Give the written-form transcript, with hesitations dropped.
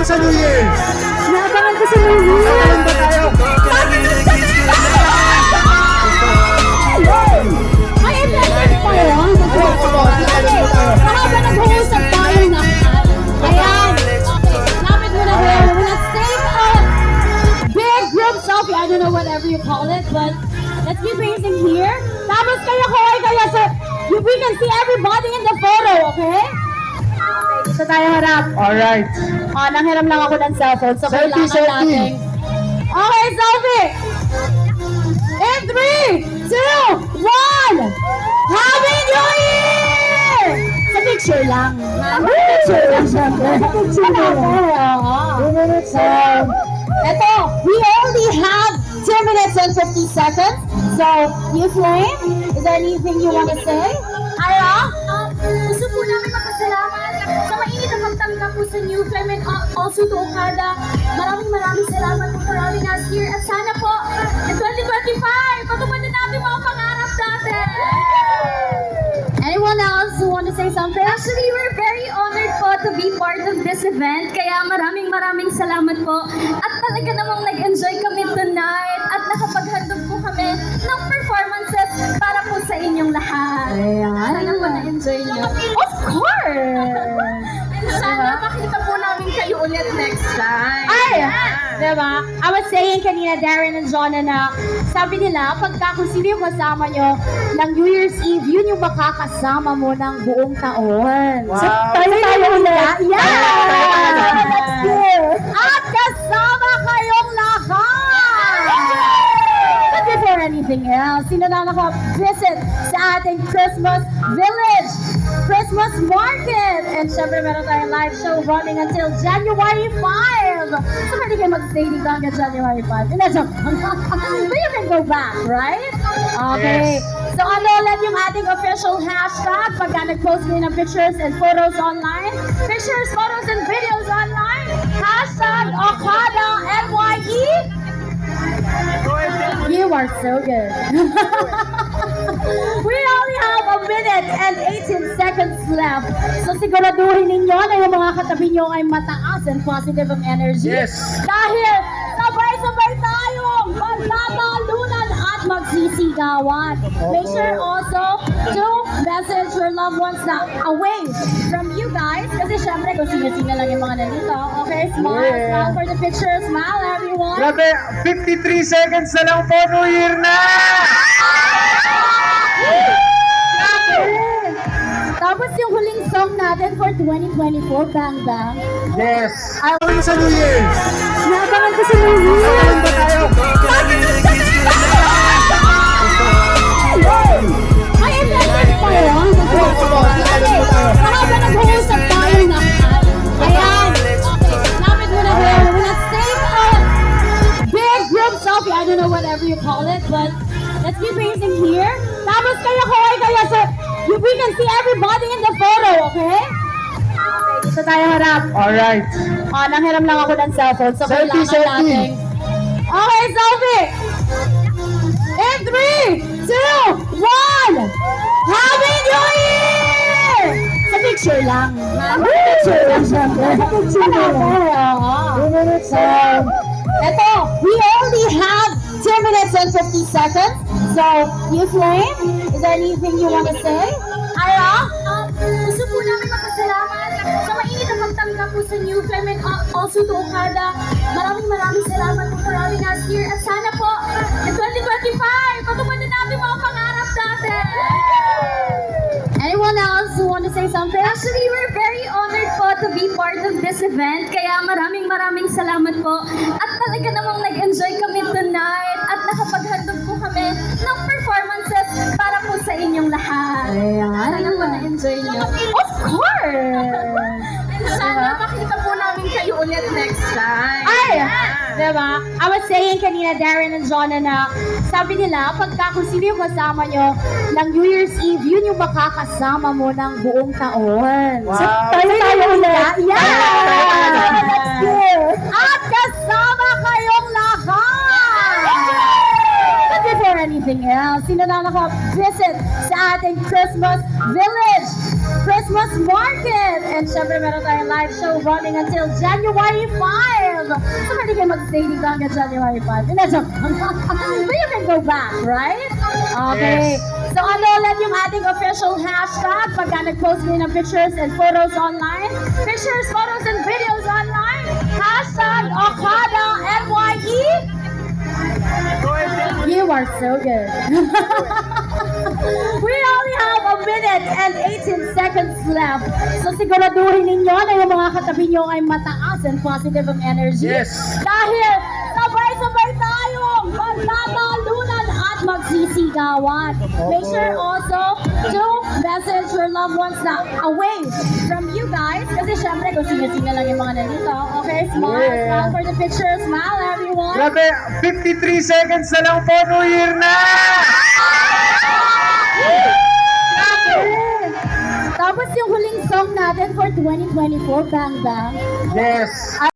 sa New Year? Naabangan ko sa New Year. Saan ba tayo? Ay, event pa yun. Mahaba nag-uusap tayo na. Ayan. Lapit mo na rin. Let's take a big group selfie. I don't know whatever you call it, but let's be facing here. Tapos kayo so we can see everybody in the photo, okay? Okay, dito tayo harap. Alright. Nanghiram lang ako ng cellphone, so Selfie, kailangan selfie. natin. Okay, selfie! In 3, 2, 1! Happy New Year! Sa picture lang. Picture lang, syempre. Picture lang. Ito, we only have 2 minutes and 50 seconds. So, you Flame, is there anything you want to say? Ira? Gusto po namin magpasalamat sa mainit na pagtanggap po sa New Flame and also to Okada. Maraming salamat po for having us here. At sana po, in 2025, patupad na natin mga pangarap natin. Anyone else who want to say something? Actually, we're very honored po to be part of this event. Kaya maraming salamat po. At talaga namang nag-enjoy kami tonight. At nakapaghandog po kami ng performances para po sa inyong lahat. Ayan. Sana po na-enjoy nyo. Of course! Sana makita po namin kayo ulit next time. Ay! Diba? I was saying kanina, Darren and Jonah, na sabi nila, pagka kung sino yung kasama nyo ng New Year's Eve, yun yung makakasama mo ng buong taon. Wow. So, tayo ulit. Yeah! That's good. At kasama kayong lahat! But before anything else, sino na naka-visit sa ating Christmas Village, Christmas Market, and syempre meron tayong live show running until January 5. So pwede kayo mag-stay dito hanggang January 5. Joke. But you can go back, right? Okay. Yes. So ano ulit yung ating official hashtag pagka nag-post kayo ng pictures and photos online? Pictures, photos, and videos online. Hashtag Okada NYE. You are so good. We only have a minute and 18 seconds left. So siguraduhin ninyo na yung mga katabi nyo ay mataas and positive ang energy. Yes. Dahil sabay-sabay tayong magtatalunan at magsisigawan. Make sure also to message your loved ones na away from you guys. Kasi syempre kung sino-sino lang yung mga nandito. Okay, smile, Yeah. smile for the picture. Smile everyone. Grabe, 53 seconds na lang po, New Year na! Tapos yung huling song natin for 2024, Bang Bang. Yes. Ayaw sa New Year? Naabangan ko sa New Year. Saan ba tayo? Ay, event pa yun. Mahaba nag-uusap tayo na. Ayan. Lapit mo na rin. Let's take a big group selfie. I don't know whatever you call it, but let's be facing here. Tapos kayo so we can see everybody in the photo, okay? Okay, dito tayo harap. Alright. Nanghiram lang ako ng cellphone, so Selfie, kailangan selfie. natin. Okay, selfie! In 3, 2, 1! Happy New Year! Sa picture lang. Picture lang, syempre. Picture lang. So, ito, we only have 2 minutes and 50 seconds. So, you Flame, is there anything you want to say? Ira? Gusto po namin magpasalamat sa mainit na pagtanggap po sa New Flame and also to Okada. Maraming salamat po for having us here. At sana po, in 2025, patupad na natin mga pangarap natin. Anyone else who want to say something? Actually, we're very honored po to be part of this event. Kaya maraming salamat po. At talaga namang nag-enjoy kami tonight. At nakapaghandog po kami ng performances para po sa inyong lahat. Ayan. Sana po na-enjoy nyo. Of course! Sana makita po namin kayo ulit next time. Ay! Diba? I was saying kanina, Darren and Jonah, na sabi nila, pagka kung sino yung kasama nyo ng New Year's Eve, yun yung makakasama mo ng buong taon. Wow. So, tayo ulit. Yeah! That's good. At kasama kayong lahat! But before anything else, sino na naka-visit sa ating Christmas Village, Christmas market. And syempre meron tayong live show running until January 5. So pwede kayo mag-stay dito hanggang January 5. Joke. But you can go back, right? Okay. Yes. So ano ulit yung ating official hashtag pagka nag-post kayo ng pictures and photos online? Pictures, photos, and videos online. Hashtag Okada NYE. You are so good. We only have a minute and 18 seconds left. So siguraduhin ninyo na yung mga katabi nyo ay mataas and positive ang energy. Yes. Dahil sabay-sabay tayong magtatalunan at magsisigawan. Make sure also to message your loved ones na away from you guys. Kasi syempre kung sino-sino lang yung mga nandito. Okay, smile, Yeah. smile for the picture, smile everyone. Grabe, 53 seconds na lang po, New Year na! Tapos yung huling song natin for 2024, Bang Bang. Yes.